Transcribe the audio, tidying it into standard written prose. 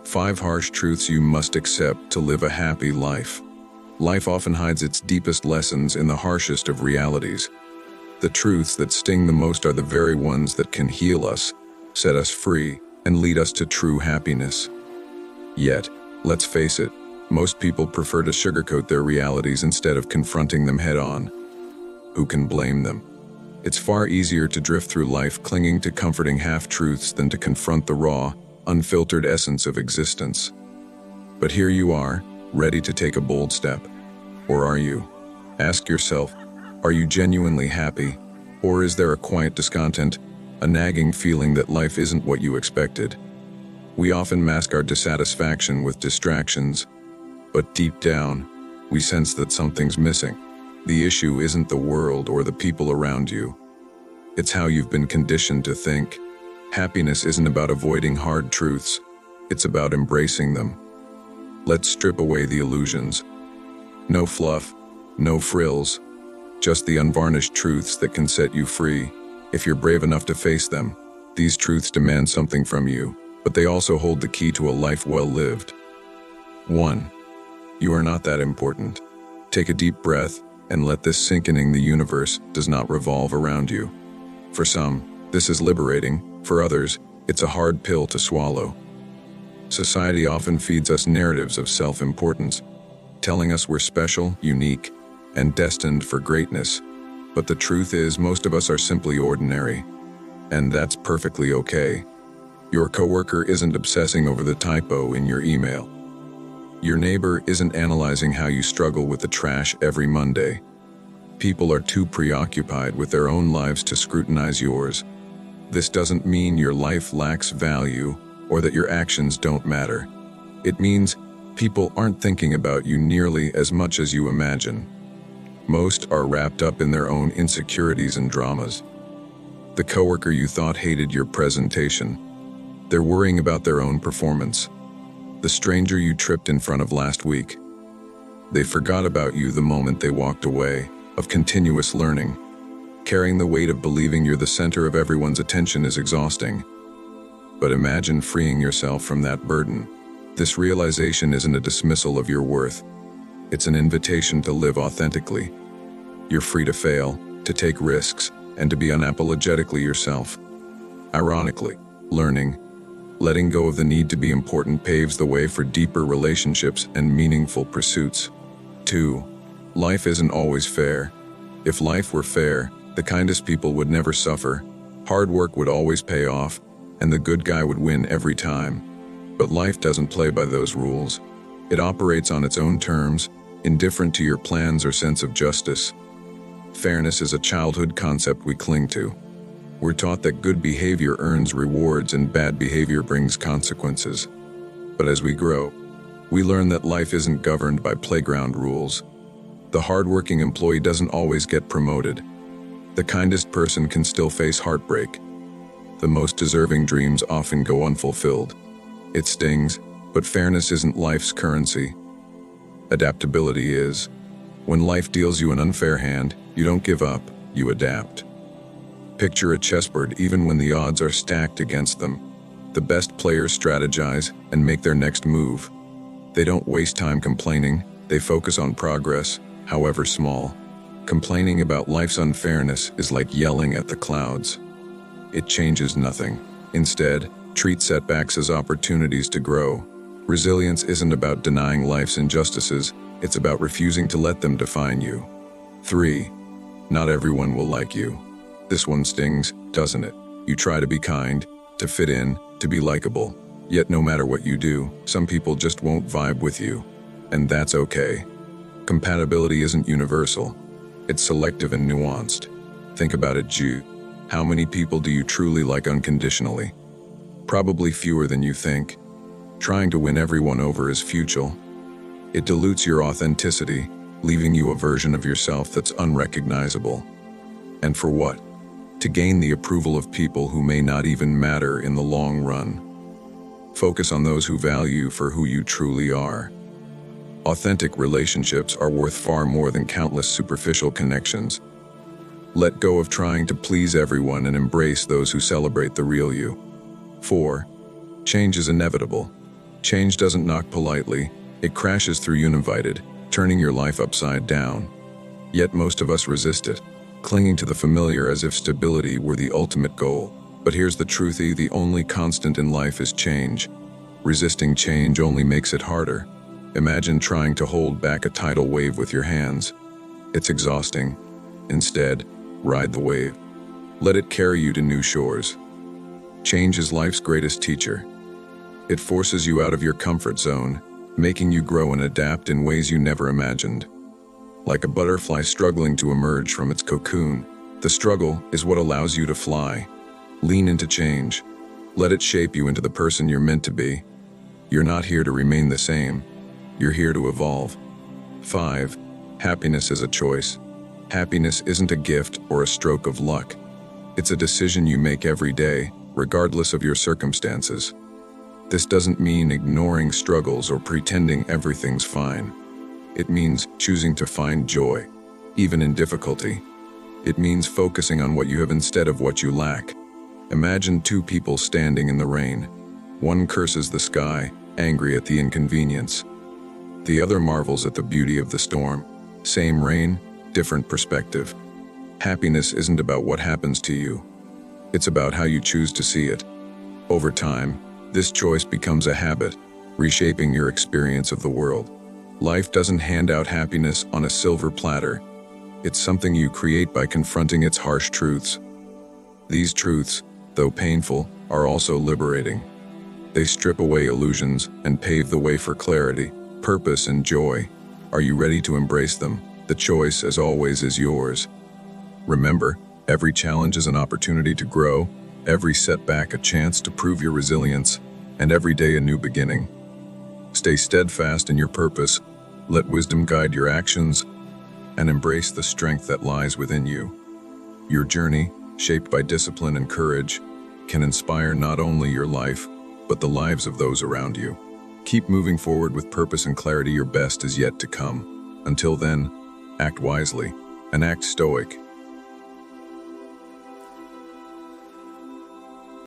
5 harsh truths you must accept to live a happy life. Life often hides its deepest lessons in the harshest of realities. The truths that sting the most are the very ones that can heal us, set us free, and lead us to true happiness. Yet, let's face it, most people prefer to sugarcoat their realities instead of confronting them head-on. Who can blame them? It's far easier to drift through life clinging to comforting half-truths than to confront the raw, unfiltered essence of existence. But here you are, ready to take a bold step. Or are you? Ask yourself, are you genuinely happy? Or is there a quiet discontent, a nagging feeling that life isn't what you expected? We often mask our dissatisfaction with distractions, but deep down, we sense that something's missing. The issue isn't the world or the people around you. It's how you've been conditioned to think. Happiness isn't about avoiding hard truths. It's about embracing them. Let's strip away the illusions. No fluff, no frills, just the unvarnished truths that can set you free. If you're brave enough to face them, these truths demand something from you, but they also hold the key to a life well lived. 1. You are not that important. Take a deep breath and let this sink in. The universe does not revolve around you. For some, this is liberating. For others, it's a hard pill to swallow. Society often feeds us narratives of self-importance, telling us we're special, unique, and destined for greatness. But the truth is, most of us are simply ordinary. And that's perfectly okay. Your coworker isn't obsessing over the typo in your email. Your neighbor isn't analyzing how you struggle with the trash every Monday. People are too preoccupied with their own lives to scrutinize yours. This doesn't mean your life lacks value or that your actions don't matter. It means people aren't thinking about you nearly as much as you imagine. Most are wrapped up in their own insecurities and dramas. The coworker you thought hated your presentation, they're worrying about their own performance. The stranger you tripped in front of last week, they forgot about you the moment they walked away. Of continuous learning, carrying the weight of believing you're the center of everyone's attention is exhausting. But imagine freeing yourself from that burden. This realization isn't a dismissal of your worth. It's an invitation to live authentically. You're free to fail, to take risks, and to be unapologetically yourself. Ironically, letting go of the need to be important paves the way for deeper relationships and meaningful pursuits. 2. Life isn't always fair. If life were fair, the kindest people would never suffer, hard work would always pay off, and the good guy would win every time. But life doesn't play by those rules. It operates on its own terms, indifferent to your plans or sense of justice. Fairness is a childhood concept we cling to. We're taught that good behavior earns rewards and bad behavior brings consequences. But as we grow, we learn that life isn't governed by playground rules. The hardworking employee doesn't always get promoted. The kindest person can still face heartbreak. The most deserving dreams often go unfulfilled. It stings, but fairness isn't life's currency. Adaptability is. When life deals you an unfair hand, you don't give up, you adapt. Picture a chessboard even when the odds are stacked against them. The best players strategize and make their next move. They don't waste time complaining, they focus on progress, however small. Complaining about life's unfairness is like yelling at the clouds. It changes nothing. Instead, treat setbacks as opportunities to grow. Resilience isn't about denying life's injustices, it's about refusing to let them define you. 3. Not everyone will like you. This one stings, doesn't it? You try to be kind, to fit in, to be likable. Yet no matter what you do, some people just won't vibe with you. And that's okay. Compatibility isn't universal. It's selective and nuanced. Think about it, Jude. How many people do you truly like unconditionally? Probably fewer than you think. Trying to win everyone over is futile. It dilutes your authenticity, leaving you a version of yourself that's unrecognizable. And for what? To gain the approval of people who may not even matter in the long run. Focus on those who value you for who you truly are. Authentic relationships are worth far more than countless superficial connections. Let go of trying to please everyone and embrace those who celebrate the real you. 4. Change is inevitable. Change doesn't knock politely, it crashes through uninvited, turning your life upside down. Yet most of us resist it, clinging to the familiar as if stability were the ultimate goal. But here's the truth: the only constant in life is change. Resisting change only makes it harder. Imagine trying to hold back a tidal wave with your hands. It's exhausting. Instead, ride the wave. Let it carry you to new shores. Change is life's greatest teacher. It forces you out of your comfort zone, making you grow and adapt in ways you never imagined. Like a butterfly struggling to emerge from its cocoon, the struggle is what allows you to fly. Lean into change. Let it shape you into the person you're meant to be. You're not here to remain the same. You're here to evolve. 5. Happiness is a choice. Happiness isn't a gift or a stroke of luck. It's a decision you make every day, regardless of your circumstances. This doesn't mean ignoring struggles or pretending everything's fine. It means choosing to find joy, even in difficulty. It means focusing on what you have instead of what you lack. Imagine two people standing in the rain. One curses the sky, angry at the inconvenience. The other marvels at the beauty of the storm. Same rain, different perspective. Happiness isn't about what happens to you. It's about how you choose to see it. Over time, this choice becomes a habit, reshaping your experience of the world. Life doesn't hand out happiness on a silver platter. It's something you create by confronting its harsh truths. These truths, though painful, are also liberating. They strip away illusions and pave the way for clarity, purpose, and joy. Are you ready to embrace them? The choice, as always, is yours. Remember, every challenge is an opportunity to grow, every setback a chance to prove your resilience, and every day a new beginning. Stay steadfast in your purpose, let wisdom guide your actions, and embrace the strength that lies within you. Your journey, shaped by discipline and courage, can inspire not only your life, but the lives of those around you. Keep moving forward with purpose and clarity. Your best is yet to come. Until then, act wisely and act stoic.